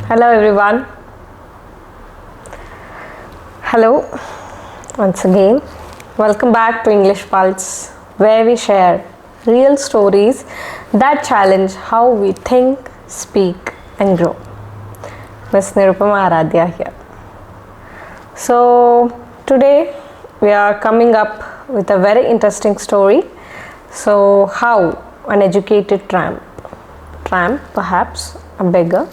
Hello everyone. Hello once again. Welcome back to English Pulse, where we share real stories that challenge how we think, speak and grow. Miss Nirupama Aradhya here. So today we are coming up with a very interesting story. So how an educated tramp perhaps a beggar,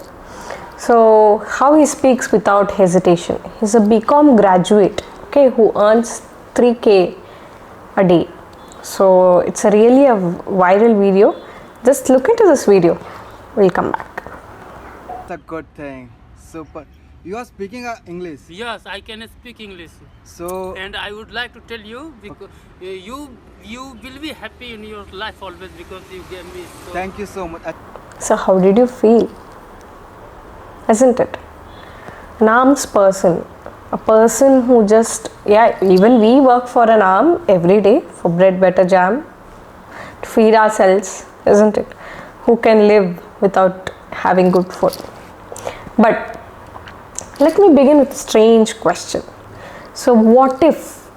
so how he speaks without hesitation. He's a BCom graduate, okay, who earns 3k a day. So it's really a viral video. Just look into this video. We'll come back. That's a good thing. Super. You are speaking English. Yes, I can speak English. So And I would like to tell you, because you will be happy in your life always because you gave me. So thank you so much. So how did you feel? Isn't it? An arms person, a person who just, even we work for an arm every day for bread, butter, jam, to feed ourselves, isn't it? Who can live without having good food? But let me begin with a strange question. So what if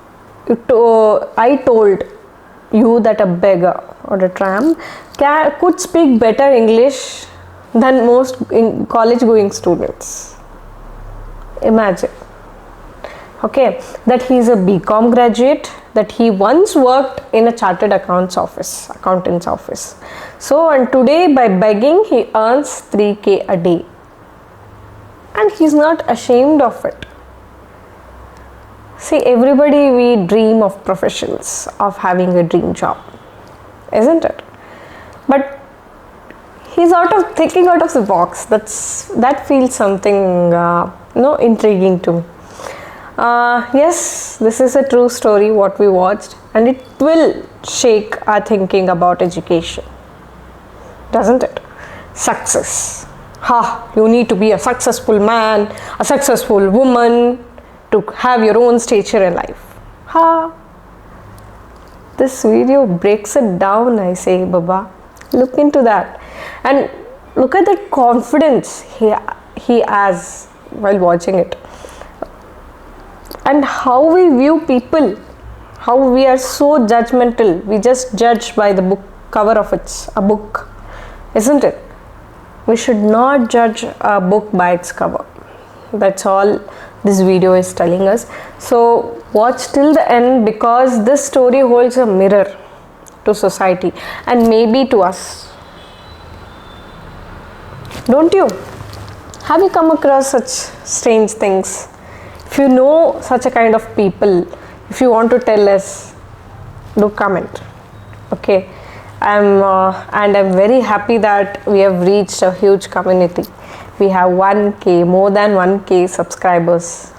I told you that a beggar or a tramp could speak better English than most college going students? Imagine. Okay, that he is a BCom graduate, that he once worked in a chartered accountant's office. So, and today by begging he earns 3k a day. And he's not ashamed of it. See, everybody, we dream of professions, of having a dream job, isn't it? But he's thinking out of the box. That feels something intriguing to me. Yes, this is a true story what we watched, and it will shake our thinking about education, doesn't it? Success. You need to be a successful man, a successful woman to have your own stature in life. This video breaks it down, I say, Baba. Look into that. And look at the confidence he has while watching it. And how we view people, how we are so judgmental. We just judge by the book cover of a book, isn't it? We should not judge a book by its cover. That's all this video is telling us. So watch till the end, because this story holds a mirror to society and maybe to us. Don't you? Have you come across such strange things? If you know such a kind of people, if you want to tell us, do comment. Okay. I'm very happy that we have reached a huge community. We have 1k, more than 1k subscribers.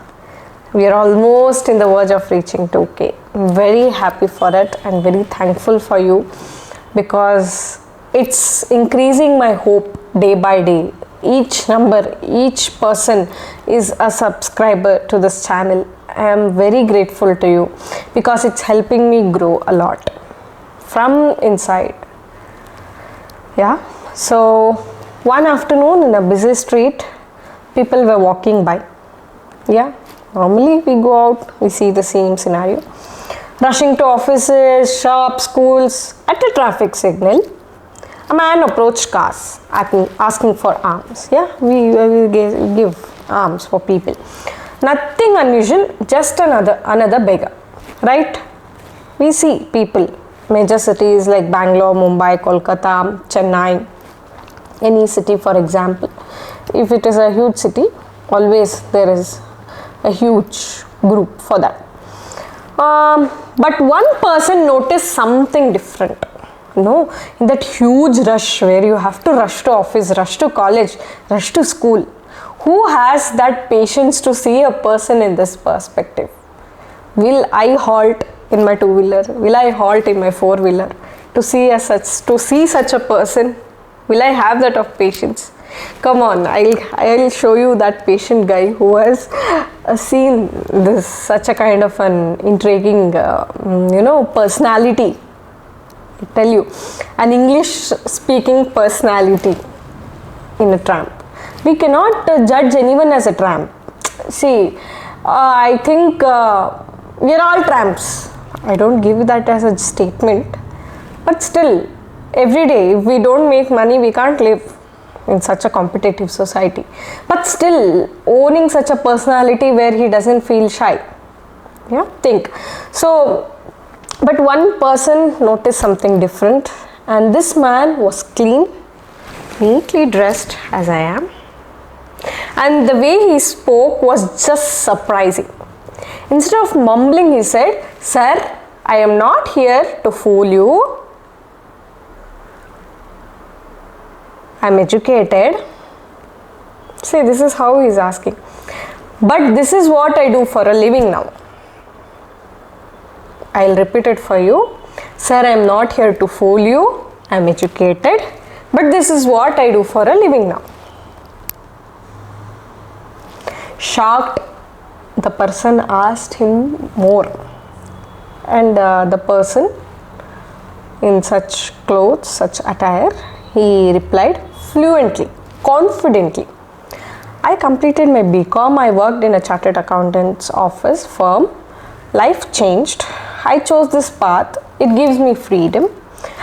We are almost in the verge of reaching 2k. I'm very happy for it and very thankful for you, because it's increasing my hope day by day. Each number, each person is a subscriber to this channel. I am very grateful to you, because it's helping me grow a lot from inside. So one afternoon in a busy street, people were walking by. Normally we go out, we see the same scenario. Rushing to offices, shops, schools. At a traffic signal, a man approached cars asking for alms. We give alms for people. Nothing unusual, just another beggar, right? We see people, major cities like Bangalore, Mumbai, Kolkata, Chennai, any city for example. If it is a huge city, always there is a huge group for that. But one person noticed something different. In that huge rush where you have to rush to office, rush to college, rush to school, who has that patience to see a person in this perspective? Will I halt in my two-wheeler? Will I halt in my four-wheeler to see such a person? Will I have that of patience? Come on, I'll show you that patient guy who has seen such a kind of an intriguing personality. I tell you, an English speaking personality in a tramp. We cannot judge anyone as a tramp. See, I think we are all tramps. I don't give that as a statement, but still, every day, if we don't make money, we can't live in such a competitive society. But still, owning such a personality where he doesn't feel shy. Yeah, think. So, but one person noticed something different, and this man was clean, neatly dressed as I am, and the way he spoke was just surprising. Instead of mumbling, he said, "Sir, I am not here to fool you. I am educated." See, this is how he is asking. But this is what I do for a living now. I'll repeat it for you. Sir, I am not here to fool you. I am educated. But this is what I do for a living now. Shocked, the person asked him more. And the person in such clothes, such attire, he replied fluently, confidently. I completed my BCom. I worked in a chartered accountant's office firm. Life changed. I chose this path. It gives me freedom.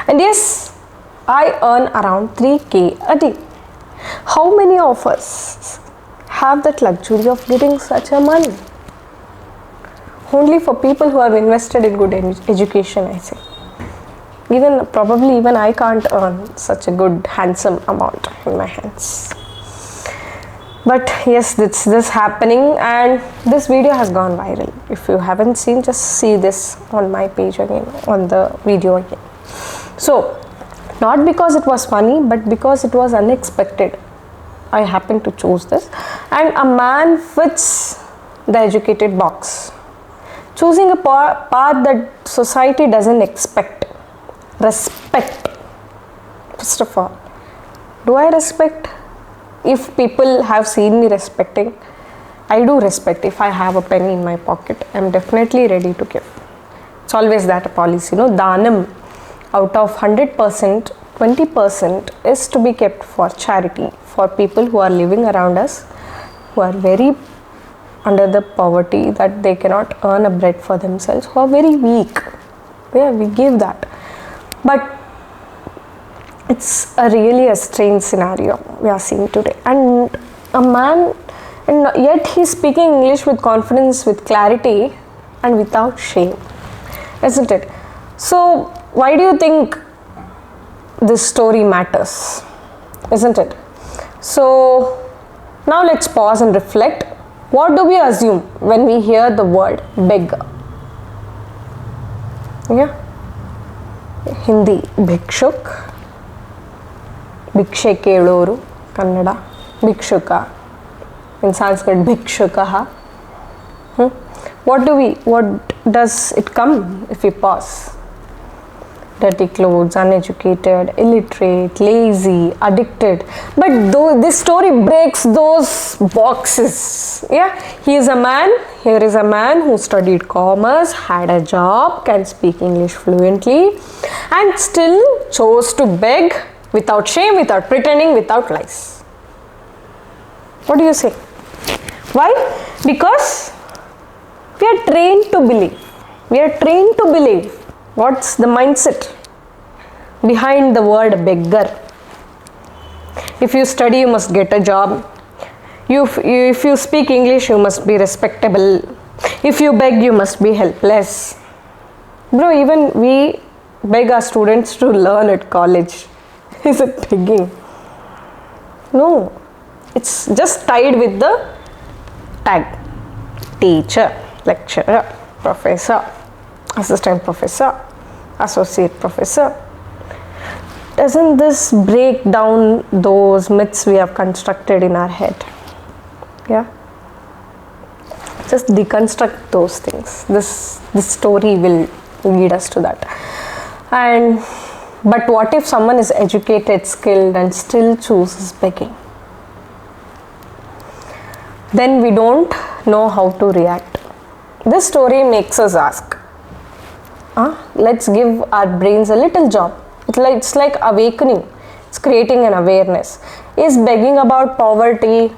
And yes, I earn around 3K a day. How many of us have that luxury of getting such a money? Only for people who have invested in good education, I say. Probably even I can't earn such a good, handsome amount in my hands. But yes, this happening, and this video has gone viral. If you haven't seen, just see this on my page again, on the video again. So, not because it was funny, but because it was unexpected. I happened to choose this, and a man fits the educated box. Choosing a path that society doesn't expect. Respect. First of all, do I respect? If people have seen me respecting, I do respect. If I have a penny in my pocket, I'm definitely ready to give. It's always that policy, Danam. Out of 100%, 20% is to be kept for charity, for people who are living around us, who are very under the poverty, that they cannot earn a bread for themselves, who are very weak. Yeah, we give that. But it's really a strange scenario we are seeing today. And a man, and yet he's speaking English with confidence, with clarity, and without shame. Isn't it? So, why do you think this story matters? Isn't it? So, now let's pause and reflect. What do we assume when we hear the word beggar? Yeah? Hindi, bhikshuk. Bhikshe keloru, Kannada, bhikshuka. In Sanskrit, bhikshukaha. What does it come if we pause? Dirty clothes, uneducated, illiterate, lazy, addicted. But this story breaks those boxes. Yeah, here is a man who studied commerce, had a job, can speak English fluently, and still chose to beg without shame, without pretending, without lies. What do you say? Why? Because we are trained to believe. We are trained to believe. What's the mindset behind the word beggar? If you study, you must get a job. If you speak English, you must be respectable. If you beg, you must be helpless. Bro, even we beg our students to learn at college. Is it begging? No. It's just tied with the tag. Teacher, lecturer, professor, assistant professor, associate professor. Doesn't this break down those myths we have constructed in our head? Yeah? Just deconstruct those things. This story will lead us to that. But what if someone is educated, skilled, and still chooses begging? Then we don't know how to react. This story makes us ask, let's give our brains a little job. It's like awakening. It's creating an awareness. Is begging about poverty?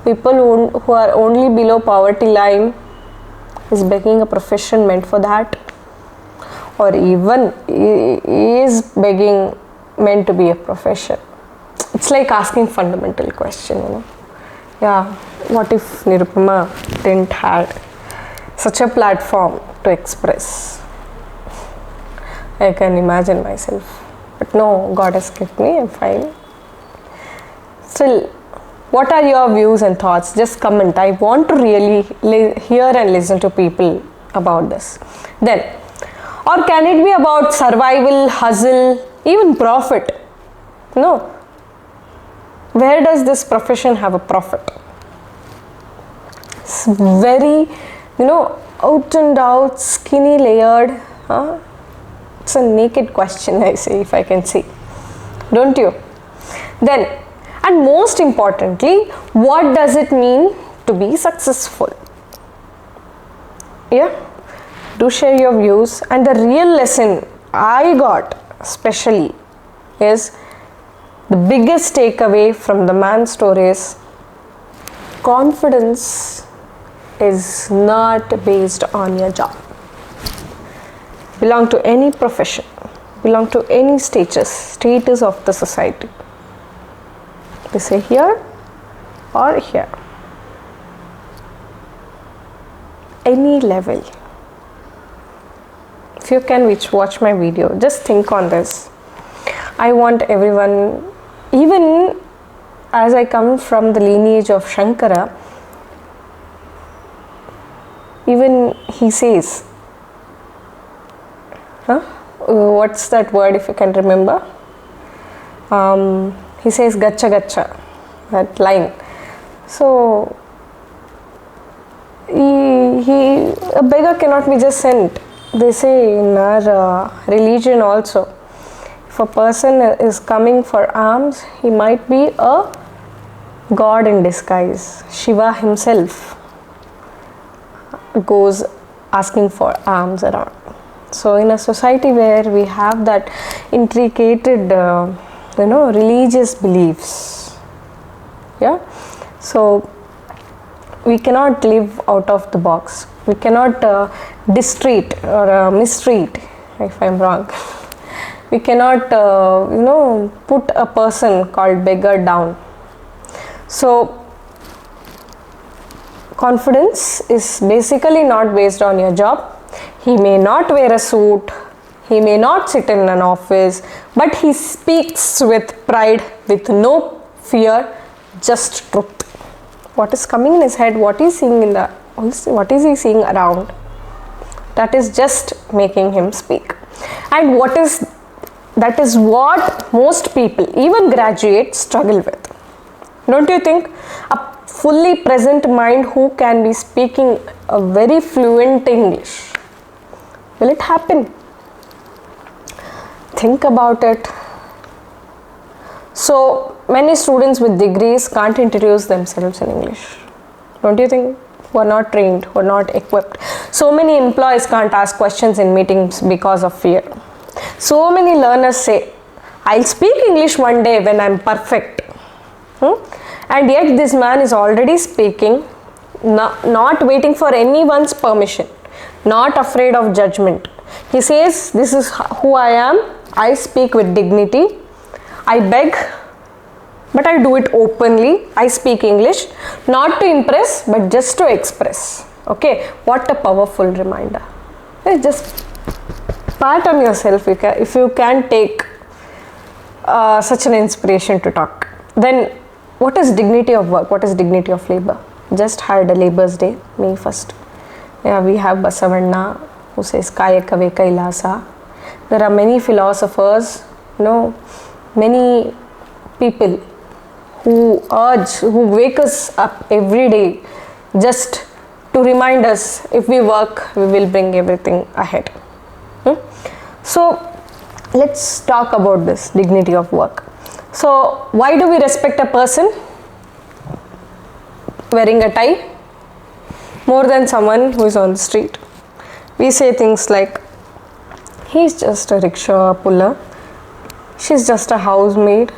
People who are only below poverty line, is begging a profession meant for that? Or even is begging meant to be a profession? It's like asking fundamental question, you know. Yeah, what if Nirupama didn't have such a platform to express? I can imagine myself. But no, God has kept me, I'm fine. Still, what are your views and thoughts? Just comment. I want to really hear and listen to people about this. Then, or can it be about survival, hustle, even profit? No. Where does this profession have a profit? It's very, you know, out and out, skinny layered. It's a naked question, I say, if I can see. Don't you? Then, and most importantly, what does it mean to be successful? Yeah? Do share your views. And the real lesson I got especially is the biggest takeaway from the man's story is confidence is not based on your job. Belong to any profession, belong to any status of the society. They say here or here. Any level. If you can watch my video, just think on this. I want everyone, even as I come from the lineage of Shankara, even he says, what's that word, if you can remember? He says gacha gacha, that line. So a beggar cannot be just sent. They say in our religion also, if a person is coming for alms, he might be a god in disguise. Shiva himself goes asking for alms around. So in a society where we have that intricated, religious beliefs, yeah, so we cannot live out of the box. We cannot distreat or mistreat, if I'm wrong. We cannot, put a person called beggar down. So confidence is basically not based on your job. He may not wear a suit, he may not sit in an office, but he speaks with pride, with no fear, just truth. What is coming in his head, what is he seeing around, that is just making him speak. And that is what most people, even graduates, struggle with. Don't you think? A fully present mind who can be speaking a very fluent English. Will it happen? Think about it. So many students with degrees can't introduce themselves in English. Don't you think? Who are not trained, who are not equipped. So many employees can't ask questions in meetings because of fear. So many learners say, I'll speak English one day when I'm perfect. And yet this man is already speaking, not waiting for anyone's permission, not afraid of judgment. He says, this is who I am, I speak with dignity, I beg, but I do it openly. I speak English, not to impress, but just to express. Okay, what a powerful reminder. Just pat on yourself if you can take such an inspiration to talk. Then what is dignity of work? What is dignity of labor? Just had a Labour's Day, May 1st. Yeah, we have Basavanna who says Kaya Kave Kailasa. There are many philosophers, many people who wake us up every day just to remind us, if we work, we will bring everything ahead. So let's talk about this dignity of work. So why do we respect a person wearing a tie more than someone who is on the street? We say things like, He's just a rickshaw puller. She's just a housemaid.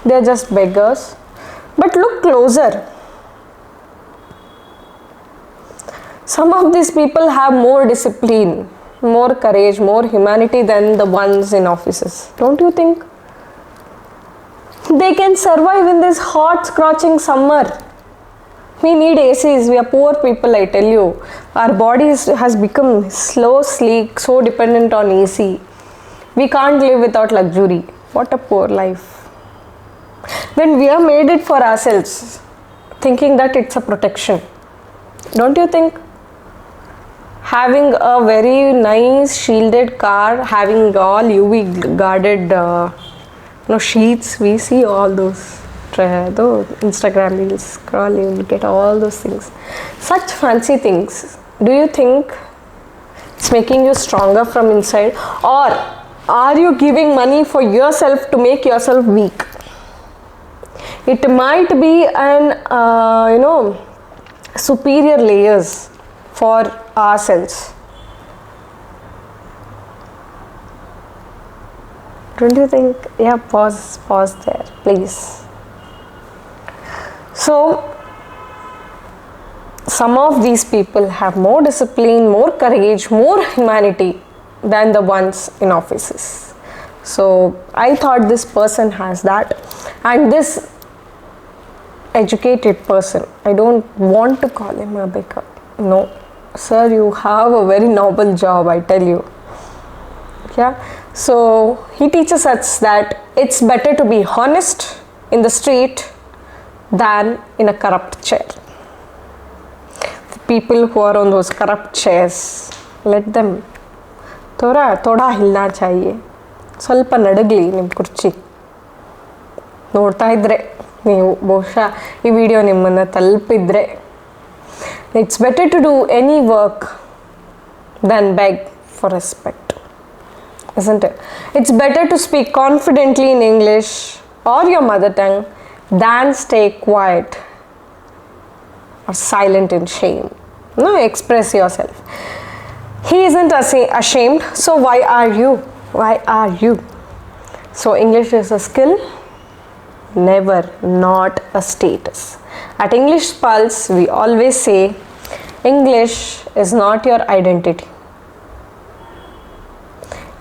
They're just beggars. But look closer. Some of these people have more discipline, more courage, more humanity than the ones in offices. Don't you think? They can survive in this hot, scorching summer. We need ACs. We are poor people, I tell you. Our bodies has become slow, sleek, so dependent on AC. We can't live without luxury. What a poor life. When we have made it for ourselves, thinking that it's a protection. Don't you think? Having a very nice shielded car, having all UV guarded sheets, we see all those Instagram reels, scroll, you will get all those things. Such fancy things. Do you think it's making you stronger from inside, or are you giving money for yourself to make yourself weak? It might be an superior layers for ourselves. Don't you think? Yeah, pause there, please. So, some of these people have more discipline, more courage, more humanity than the ones in offices. So, I thought this person has that, and this educated person, I don't want to call him a beggar. No, sir, you have a very noble job, I tell you. Yeah. So he teaches us that it's better to be honest in the street than in a corrupt chair. The people who are on those corrupt chairs, let them थोड़ा हिलना चाहिए. ಸ್ವಲ್ಪ ನಡಗಲಿ ನಿಮ್ಮ ಕುರ್ಚಿ. ನೋಡ್ತಾ ಇದ್ರೆ ನೀವು ಬಹುಶಃ ಈ ವಿಡಿಯೋ ನಿಮ್ಮನ್ನು ತಲುಪಿದ್ರೆ, it's better to do any work than beg for respect. Isn't it? It's better to speak confidently in English or your mother tongue than stay quiet or silent in shame. No, express yourself. He isn't ashamed, so why are you? Why are you? So English is a skill, never not a status. At English Pulse, we always say English is not your identity.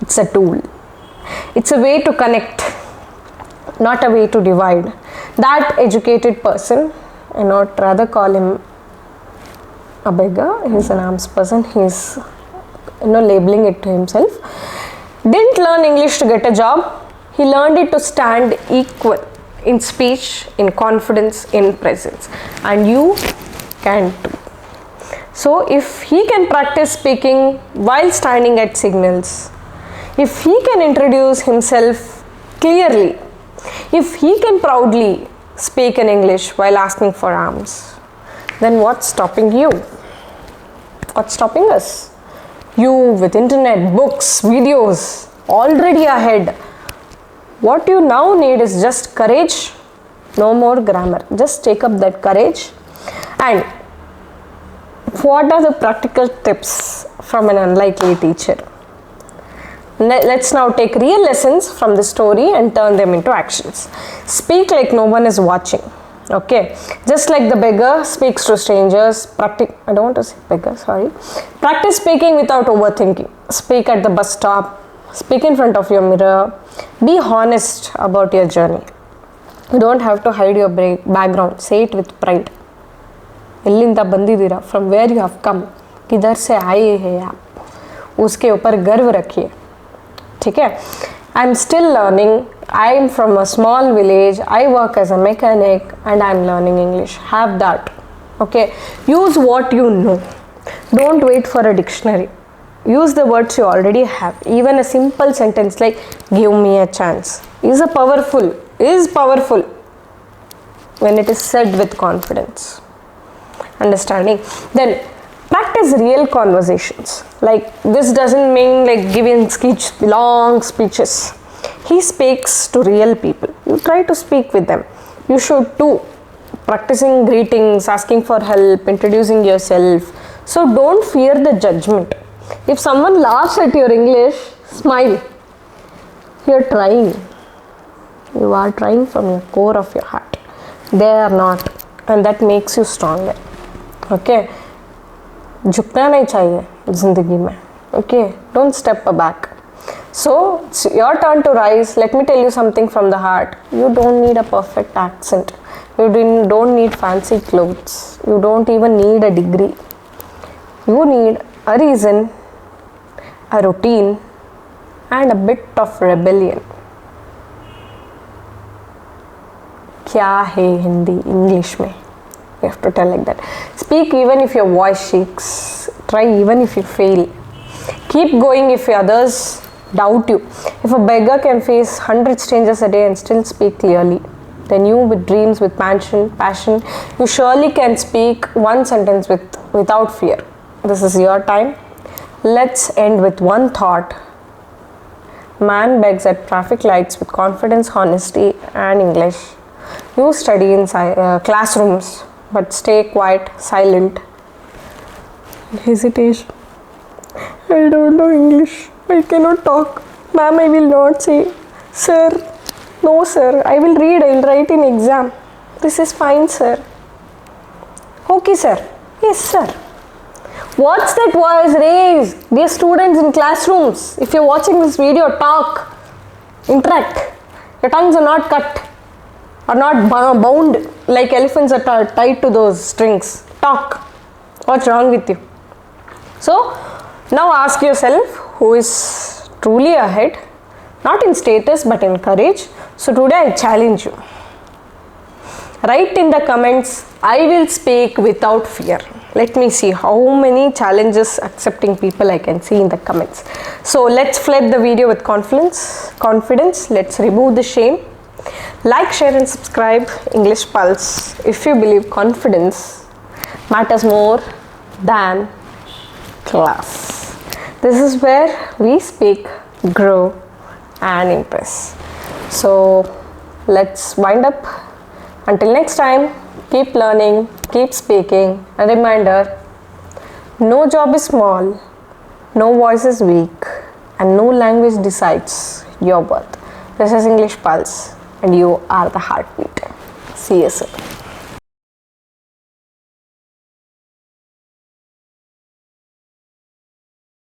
It's a tool. It's a way to connect, not a way to divide. That educated person, I not rather call him a beggar. He's an alms person. He's labeling it to himself. Didn't learn English to get a job. He learned it to stand equal in speech, in confidence, in presence. And you can too. So if he can practice speaking while standing at signals, if he can introduce himself clearly, if he can proudly speak in English while asking for alms, then what's stopping you? What's stopping us? You with internet, books, videos, already ahead. What you now need is just courage, no more grammar. Just take up that courage. And what are the practical tips from an unlikely teacher? Let's now take real lessons from the story and turn them into actions. Speak like no one is watching. Okay, just like the beggar speaks to strangers. I don't want to say beggar, sorry. Practice speaking without overthinking. Speak at the bus stop. Speak in front of your mirror. Be honest about your journey. You don't have to hide your background. Say it with pride. ಎಲ್ಲಿಂದ ಬಂದಿದ್ದೀರಾ, from where you have come, किधर से आए हैं आप, उसके ऊपर गर्व रखिए. ठीक है? I'm still learning. I'm from a small village. I work as a mechanic and I'm learning English. Have that. Okay? Use what you know. Don't wait for a dictionary. Use the words you already have. Even a simple sentence like give me a chance is powerful when it is said with confidence. Understanding? Then practice real conversations. Like this doesn't mean like giving long speeches. He speaks to real people. You try to speak with them. You should too. Practicing greetings, asking for help, introducing yourself. So don't fear the judgment. If someone laughs at your English, Smile. You're trying. You are trying from your core of your heart. They are not, and that makes you stronger. Okay. झुकना नहीं चाहिए जिंदगी में. Okay. Don't step back. So it's your turn to rise. Let me tell you something from the heart. You don't need a perfect accent. You don't need fancy clothes. You don't even need a degree. You need a reason, a routine, and a bit of rebellion. क्या है Hindi English में? You have to tell like that. Speak even if your voice shakes. Try even if you fail. Keep going if others doubt you. If a beggar can face 100 strangers a day and still speak clearly, then you with dreams, with passion, you surely can speak one sentence without fear. This is your time. Let's end with one thought. Man begs at traffic lights with confidence, honesty, and English. You study in classrooms, but stay quiet, silent. Hesitation. I don't know English. I cannot talk. Ma'am, I will not say. Sir, no sir. I will read. I will write in exam. This is fine, sir. Okay, sir. Yes, sir. What's that voice? Raise. Dear students in classrooms, if you're watching this video, talk. Interact. Your tongues are not cut. Are not bound like elephants are tied to those strings. Talk. What's wrong with you? So, now ask yourself who is truly ahead, not in status but in courage. So, today I challenge you. Write in the comments, I will speak without fear. Let me see how many challenges accepting people I can see in the comments. So, let's flood the video with confidence. Let's remove the shame. Like, share and subscribe English Pulse if you believe confidence matters more than class. This is where we speak, grow and impress. So let's wind up. Until next time, keep learning, keep speaking. A reminder, no job is small, no voice is weak, and no language decides your worth. This is English Pulse, and you are the heartbeat. See you soon.